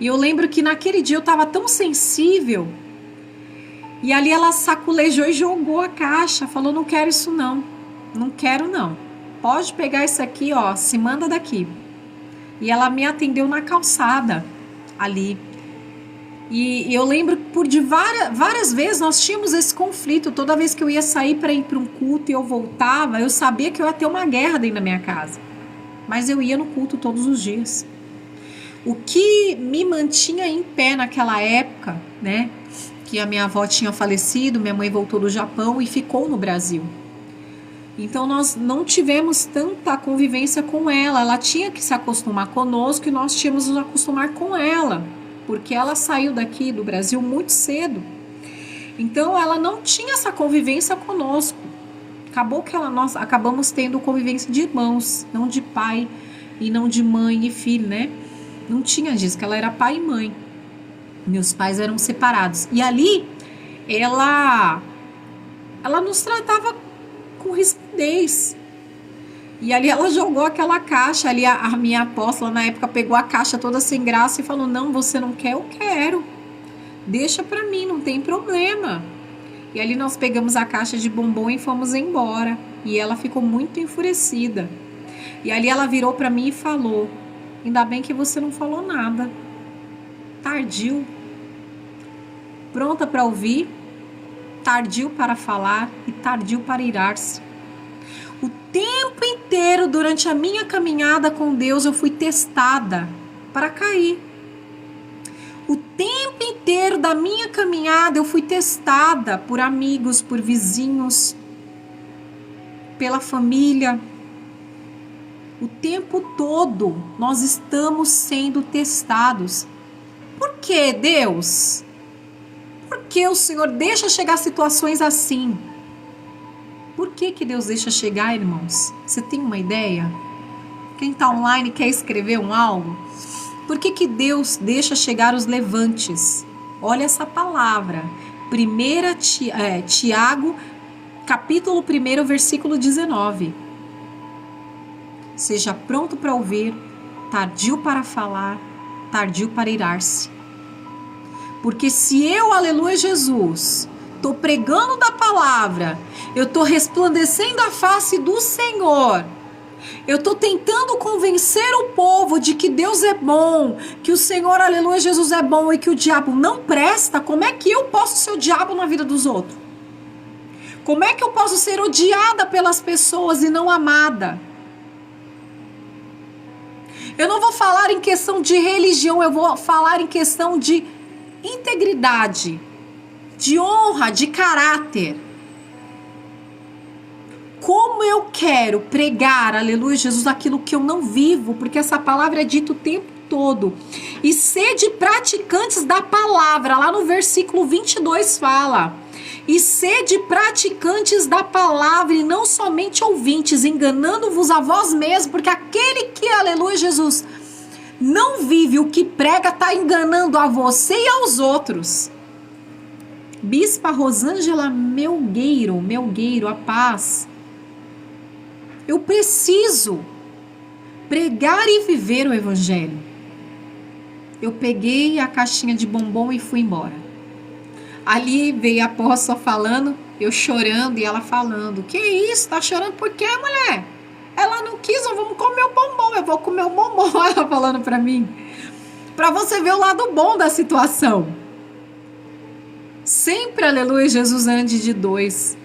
E eu lembro que naquele dia eu estava tão sensível, e ali ela saculejou e jogou a caixa, falou, não quero isso não quero não, pode pegar isso aqui, ó, se manda daqui. E ela me atendeu na calçada ali. E eu lembro por várias vezes nós tínhamos esse conflito. Toda vez que eu ia sair para ir para um culto e eu voltava, eu sabia que eu ia ter uma guerra dentro da minha casa. Mas eu ia no culto todos os dias. O que me mantinha em pé naquela época, né? Que a minha avó tinha falecido, minha mãe voltou do Japão e ficou no Brasil. Então nós não tivemos tanta convivência com ela. Ela tinha que se acostumar conosco e nós tínhamos que nos acostumar com ela. Porque ela saiu daqui do Brasil muito cedo. Então ela não tinha essa convivência conosco. Acabou que nós acabamos tendo convivência de irmãos, não de pai e não de mãe e filho, né? Não tinha disso, que ela era pai e mãe. Meus pais eram separados. E ali ela nos tratava com rispidez. E ali ela jogou aquela caixa, ali a minha apóstola na época pegou a caixa toda sem graça e falou, não, você não quer, eu quero. Deixa pra mim, não tem problema. E ali nós pegamos a caixa de bombom e fomos embora. E ela ficou muito enfurecida. E ali ela virou pra mim e falou, ainda bem que você não falou nada. Tardio. Pronta pra ouvir, tardio para falar e tardio para irar-se. O tempo inteiro, durante a minha caminhada com Deus, eu fui testada para cair. O tempo inteiro da minha caminhada, eu fui testada por amigos, por vizinhos, pela família. O tempo todo, nós estamos sendo testados. Por que, Deus? Por que o Senhor deixa chegar situações assim? Por que Deus deixa chegar, irmãos? Você tem uma ideia? Quem está online quer escrever algo? Por que Deus deixa chegar os levantes? Olha essa palavra. Tiago, capítulo 1, versículo 19. Seja pronto para ouvir, tardio para falar, tardio para irar-se. Porque se eu, aleluia Jesus, estou pregando da palavra, eu estou resplandecendo a face do Senhor, eu estou tentando convencer o povo de que Deus é bom, que o Senhor, aleluia Jesus, é bom e que o diabo não presta, como é que eu posso ser o diabo na vida dos outros? Como é que eu posso ser odiada pelas pessoas e não amada? Eu não vou falar em questão de religião, eu vou falar em questão de integridade, de honra, de caráter. Como eu quero pregar, aleluia Jesus, aquilo que eu não vivo, porque essa palavra é dita o tempo todo. E sede praticantes da palavra, lá no versículo 22 fala. E sede praticantes da palavra e não somente ouvintes, enganando-vos a vós mesmos, porque aquele que, aleluia Jesus, não vive o que prega, está enganando a você e aos outros. Bispa Rosângela Melgueiro, a paz. Eu preciso pregar e viver o evangelho. Eu peguei a caixinha de bombom e fui embora. Ali veio a apóstola falando, eu chorando e ela falando, que isso, tá chorando por quê, mulher? Ela não quis, vamos comer o bombom, eu vou comer o bombom, ela falando pra mim. Pra você ver o lado bom da situação. Sempre, aleluia, Jesus ande de dois.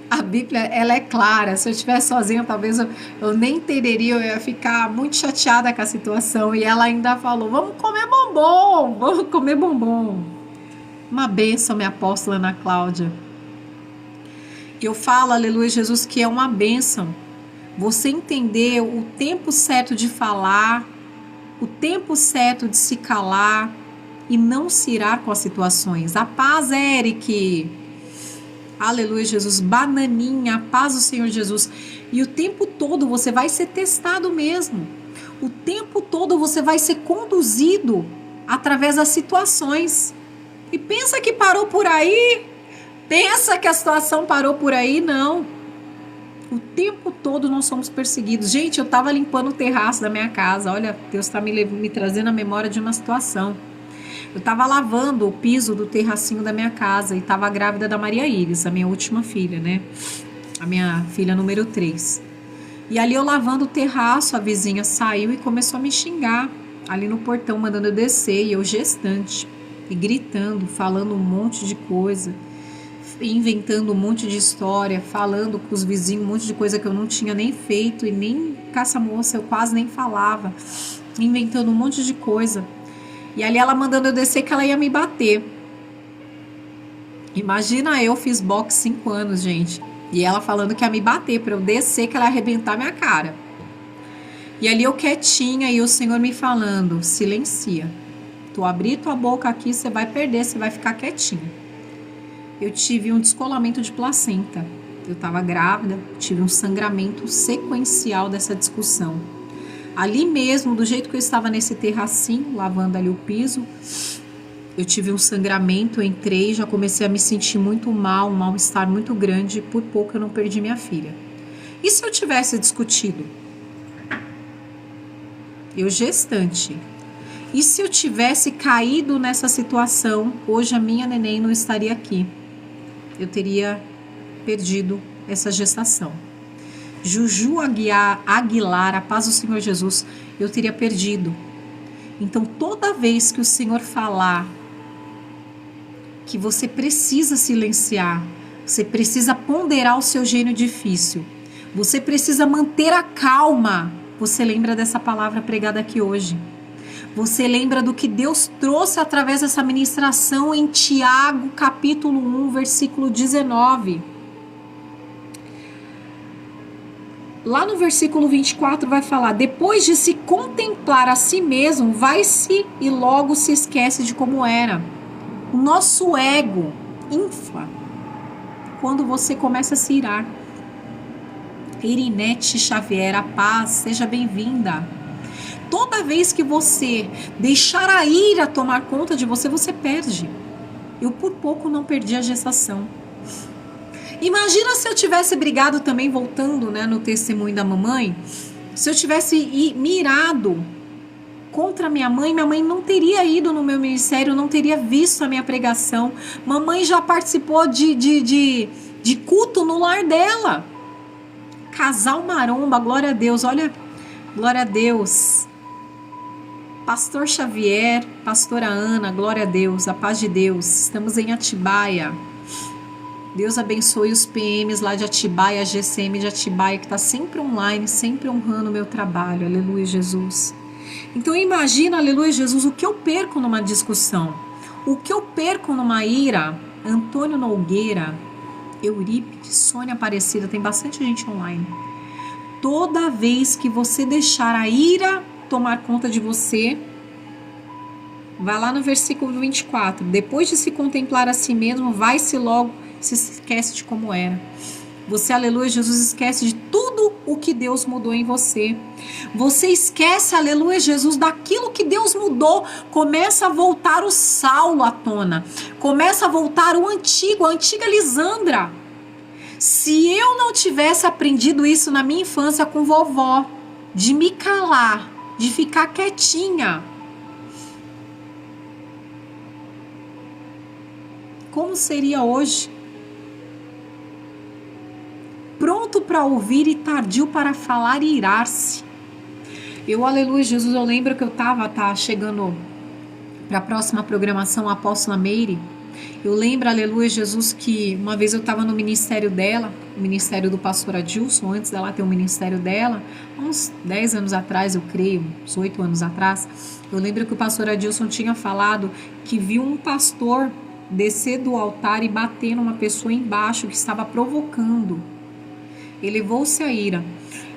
A Bíblia, ela é clara. Se eu estivesse sozinha, talvez eu nem entenderia, eu ia ficar muito chateada com a situação. E ela ainda falou, vamos comer bombom, vamos comer bombom. Uma bênção, minha apóstola Ana Cláudia. Eu falo, aleluia, Jesus, que é uma bênção. Você entender o tempo certo de falar, o tempo certo de se calar e não se irar com as situações. A paz, Eric. Aleluia, Jesus. Bananinha, a paz do Senhor Jesus. E o tempo todo você vai ser testado mesmo. O tempo todo você vai ser conduzido através das situações. E pensa que parou por aí? Pensa que a situação parou por aí? Não. O tempo todo nós somos perseguidos. Gente, eu estava limpando o terraço da minha casa. Olha, Deus está me trazendo a memória de uma situação. Eu estava lavando o piso do terracinho da minha casa e estava grávida da Maria Iris, a minha última filha, né? A minha filha número 3. E ali eu lavando o terraço, a vizinha saiu e começou a me xingar ali no portão, mandando eu descer, e eu gestante, e gritando, falando um monte de coisa, inventando um monte de história, falando com os vizinhos um monte de coisa que eu não tinha nem feito, e nem caça-moça, eu quase nem falava, inventando um monte de coisa. E ali ela mandando eu descer que ela ia me bater. Imagina, eu fiz boxe 5 anos, gente. E ela falando que ia me bater para eu descer, que ela ia arrebentar minha cara. E ali eu quietinha e o Senhor me falando, silencia. Tu abrir tua boca aqui, você vai perder, você vai ficar quietinha. Eu tive um descolamento de placenta. Eu estava grávida, tive um sangramento sequencial dessa discussão. Ali mesmo, do jeito que eu estava nesse terracinho, lavando ali o piso, eu tive um sangramento, eu entrei, já comecei a me sentir muito mal, um mal-estar muito grande, e por pouco eu não perdi minha filha. E se eu tivesse discutido? Eu gestante. E se eu tivesse caído nessa situação, hoje a minha neném não estaria aqui. Eu teria perdido essa gestação. Juju Aguilar, a paz do Senhor Jesus, eu teria perdido. Então, toda vez que o Senhor falar que você precisa silenciar, você precisa ponderar o seu gênio difícil, você precisa manter a calma, você lembra dessa palavra pregada aqui hoje. Você lembra do que Deus trouxe através dessa ministração em Tiago, capítulo 1, versículo 19. Lá no versículo 24 vai falar, depois de se contemplar a si mesmo, vai-se e logo se esquece de como era. O nosso ego infla quando você começa a se irar. Irinete Xavier, a paz, seja bem-vinda. Toda vez que você deixar a ira tomar conta de você, você perde. Eu por pouco não perdi a gestação. Imagina se eu tivesse brigado também, voltando, né, no testemunho da mamãe, se eu tivesse mirado contra minha mãe não teria ido no meu ministério, não teria visto a minha pregação. Mamãe já participou de culto no lar dela. Casal maromba, glória a Deus, olha, glória a Deus. Pastor Xavier, pastora Ana, glória a Deus, a paz de Deus. Estamos em Atibaia. Deus abençoe os PMs lá de Atibaia, a GCM de Atibaia, que está sempre online, sempre honrando o meu trabalho. Aleluia, Jesus. Então imagina, aleluia, Jesus, o que eu perco numa discussão. O que eu perco numa ira. Antônio Nogueira, Eurípides, Sônia Aparecida, tem bastante gente online. Toda vez que você deixar a ira tomar conta de você, vai lá no versículo 24. Depois de se contemplar a si mesmo, vai-se logo, se esquece de como era. Você, aleluia, Jesus, esquece de tudo o que Deus mudou em você. Você esquece, aleluia, Jesus, daquilo que Deus mudou. Começa a voltar o Saulo à tona. Começa a voltar o antigo, a antiga Lisandra. Se eu não tivesse aprendido isso na minha infância com vovó, de me calar, de ficar quietinha, como seria hoje? pronto para ouvir e tardio para falar e irar-se. Eu, aleluia, Jesus, eu lembro que eu tá chegando para a próxima programação, a apóstola Meire. Eu lembro, aleluia, Jesus, que uma vez eu estava no ministério dela, o ministério do pastor Adilson, antes dela ter o ministério dela, uns 10 anos atrás, eu creio, uns 8 anos atrás, eu lembro que o pastor Adilson tinha falado que viu um pastor descer do altar e bater numa pessoa embaixo que estava provocando. Elevou-se a ira.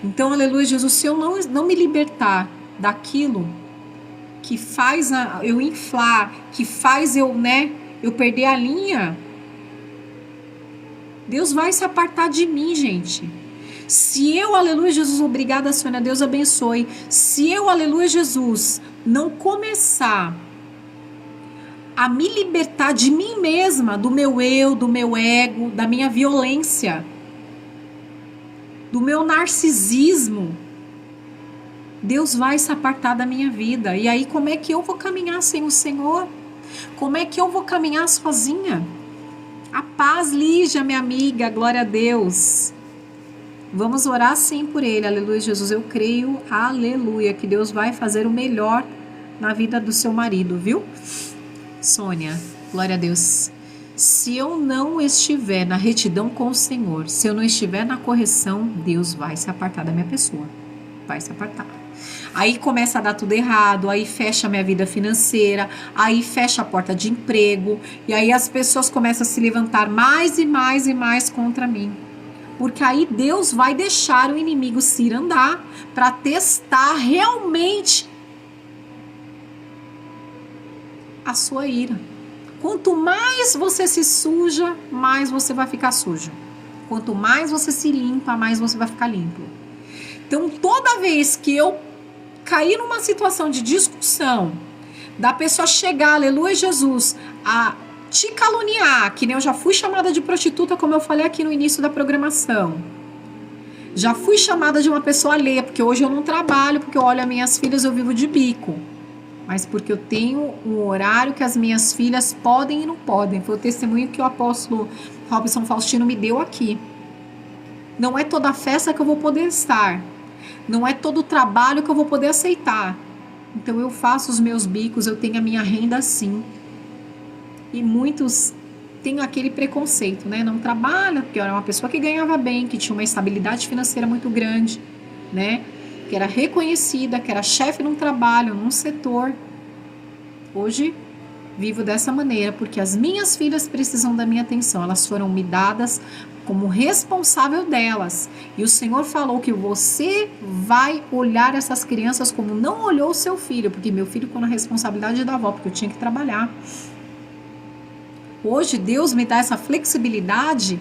Então, aleluia, Jesus, se eu não me libertar daquilo que faz eu inflar, que faz eu perder a linha, Deus vai se apartar de mim, gente. Se eu, aleluia, Jesus, obrigada, Sônia, Deus abençoe. Se eu, aleluia, Jesus, não começar a me libertar de mim mesma, do meu eu, do meu ego, da minha violência, do meu narcisismo, Deus vai se apartar da minha vida. E aí, como é que eu vou caminhar sem o Senhor? Como é que eu vou caminhar sozinha? A paz, Lígia, minha amiga, glória a Deus. Vamos orar sim por ele, aleluia, Jesus. Eu creio, aleluia, que Deus vai fazer o melhor na vida do seu marido, viu? Sônia, glória a Deus. Se eu não estiver na retidão com o Senhor, se eu não estiver na correção, Deus vai se apartar da minha pessoa. Vai se apartar. Aí começa a dar tudo errado, aí fecha a minha vida financeira, aí fecha a porta de emprego, e aí as pessoas começam a se levantar mais e mais e mais contra mim. Porque aí Deus vai deixar o inimigo se ir andar para testar realmente a sua ira. Quanto mais você se suja, mais você vai ficar sujo. Quanto mais você se limpa, mais você vai ficar limpo. Então, toda vez que eu cair numa situação de discussão, da pessoa chegar, aleluia, Jesus, a te caluniar, que nem eu já fui chamada de prostituta, como eu falei aqui no início da programação. Já fui chamada de uma pessoa alheia, porque hoje eu não trabalho, porque eu olho as minhas filhas, eu vivo de bico. Mas porque eu tenho um horário que as minhas filhas podem e não podem. Foi o testemunho que o apóstolo Robson Faustino me deu aqui. Não é toda festa que eu vou poder estar. Não é todo trabalho que eu vou poder aceitar. Então eu faço os meus bicos, eu tenho a minha renda sim. E muitos têm aquele preconceito, né? Não trabalha, porque era uma pessoa que ganhava bem, que tinha uma estabilidade financeira muito grande, né? Que era reconhecida, que era chefe num trabalho, num setor. Hoje vivo dessa maneira, porque as minhas filhas precisam da minha atenção. Elas foram me dadas como responsável delas. E o Senhor falou que você vai olhar essas crianças como não olhou o seu filho, porque meu filho ficou na responsabilidade da avó, porque eu tinha que trabalhar. Hoje Deus me dá essa flexibilidade.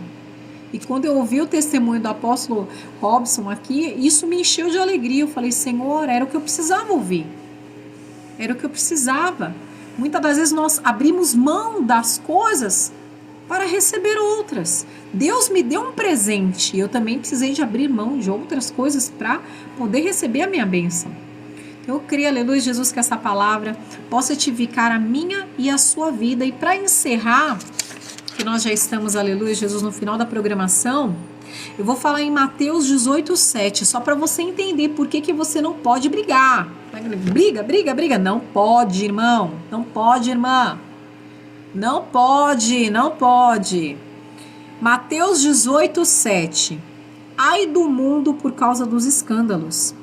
E quando eu ouvi o testemunho do apóstolo Robson aqui, isso me encheu de alegria. Eu falei, Senhor, era o que eu precisava ouvir. Era o que eu precisava. Muitas das vezes nós abrimos mão das coisas para receber outras. Deus me deu um presente. Eu também precisei de abrir mão de outras coisas para poder receber a minha bênção. Eu creio, aleluia, Jesus, que essa palavra possa edificar a minha e a sua vida. E para encerrar, que nós já estamos, aleluia, Jesus, no final da programação, eu vou falar em Mateus 18:7, só para você entender por que você não pode brigar. Briga. Não pode, irmão. Não pode, irmã. Não pode. Mateus 18:7. Ai do mundo por causa dos escândalos.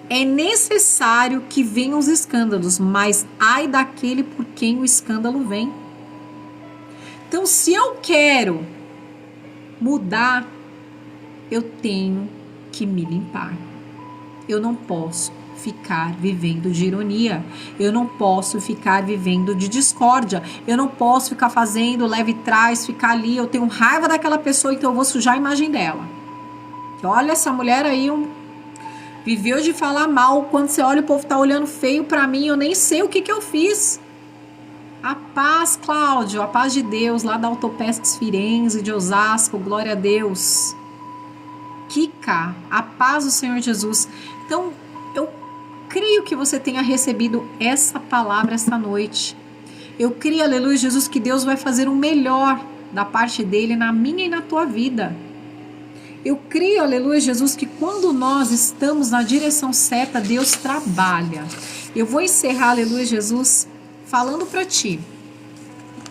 É necessário que venham os escândalos, mas ai daquele por quem o escândalo vem. Então, se eu quero mudar, eu tenho que me limpar. Eu não posso ficar vivendo de ironia. Eu não posso ficar vivendo de discórdia. Eu não posso ficar fazendo leve trás, ficar ali. Eu tenho raiva daquela pessoa, então eu vou sujar a imagem dela. Olha, essa mulher aí viveu de falar mal. Quando você olha, o povo tá olhando feio pra mim. Eu nem sei o que eu fiz. A paz, Cláudio, a paz de Deus, lá da Autopestes Firenze, de Osasco, glória a Deus. Kika, a paz do Senhor Jesus. Então, eu creio que você tenha recebido essa palavra esta noite. Eu creio, aleluia, Jesus, que Deus vai fazer o melhor da parte dele na minha e na tua vida. Eu creio, aleluia, Jesus, que quando nós estamos na direção certa, Deus trabalha. Eu vou encerrar, aleluia, Jesus, falando para ti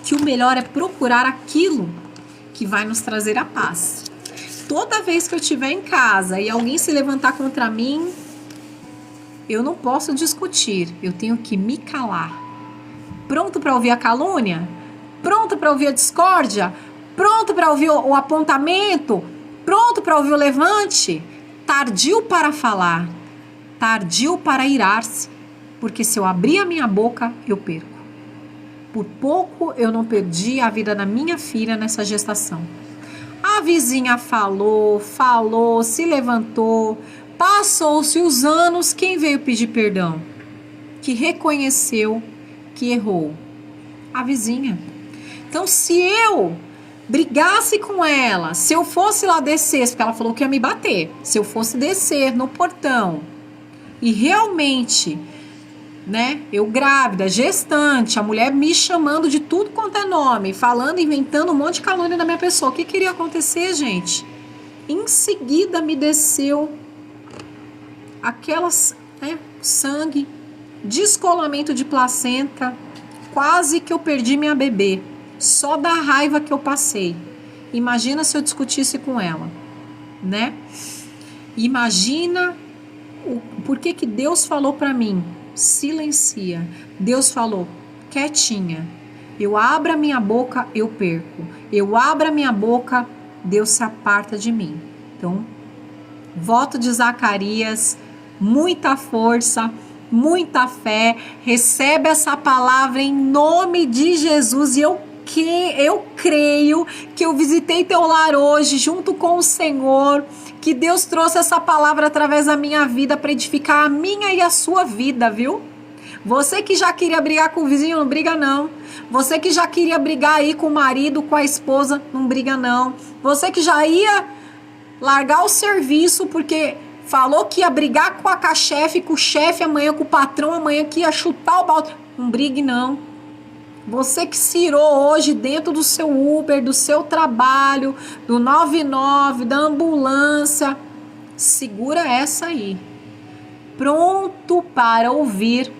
que o melhor é procurar aquilo que vai nos trazer a paz. Toda vez que eu estiver em casa e alguém se levantar contra mim, eu não posso discutir, eu tenho que me calar. Pronto para ouvir a calúnia? Pronto para ouvir a discórdia? Pronto para ouvir o apontamento? Pronto para ouvir o levante? Tardio para falar, tardio para irar-se, porque se eu abrir a minha boca, eu perco. Por pouco eu não perdi a vida da minha filha nessa gestação. A vizinha falou, se levantou, passou-se os anos, quem veio pedir perdão? Que reconheceu que errou? A vizinha. Então, se eu brigasse com ela, se eu fosse lá descer, porque ela falou que ia me bater, se eu fosse descer no portão e realmente, né, eu grávida, gestante, a mulher me chamando de tudo quanto é nome, falando, inventando um monte de calúnia da minha pessoa, o que queria acontecer, gente? Em seguida me desceu aquelas, né, sangue, descolamento de placenta, quase que eu perdi minha bebê. Só da raiva que eu passei. Imagina se eu discutisse com ela, né? Imagina por que Deus falou para mim, silencia. Deus falou, quietinha. Eu abro a minha boca, eu perco. Eu abro a minha boca, Deus se aparta de mim. Então, voto de Zacarias, muita força, muita fé. Recebe essa palavra em nome de Jesus e eu creio que eu visitei teu lar hoje junto com o Senhor, que Deus trouxe essa palavra através da minha vida para edificar a minha e a sua vida, viu? Você que já queria brigar com o vizinho, não briga não. Você que já queria brigar aí com o marido, com a esposa, não briga não. Você que já ia largar o serviço porque falou que ia brigar com a chefe, com o chefe amanhã, com o patrão amanhã, que ia chutar o balde, não brigue não. Você que se irou hoje dentro do seu Uber, do seu trabalho, do 99, da ambulância, segura essa aí. Pronto para ouvir,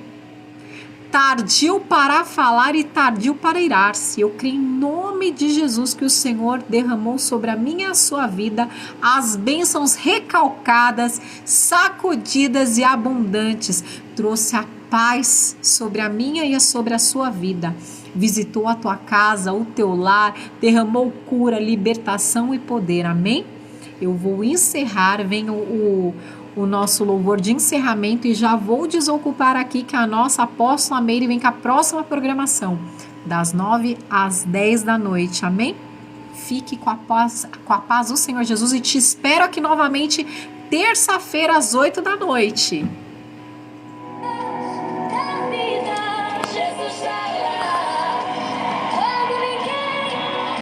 tardio para falar e tardio para irar-se. Eu creio em nome de Jesus que o Senhor derramou sobre a minha e a sua vida as bênçãos recalcadas, sacudidas e abundantes. Trouxe a paz sobre a minha e sobre a sua vida. Visitou a tua casa, o teu lar, derramou cura, libertação e poder. Amém? Eu vou encerrar, vem o nosso louvor de encerramento e já vou desocupar aqui que a nossa apóstola Meire vem com a próxima programação, das 9 às 10 da noite. Amém? Fique com a paz do Senhor Jesus e te espero aqui novamente terça-feira às 8 da noite.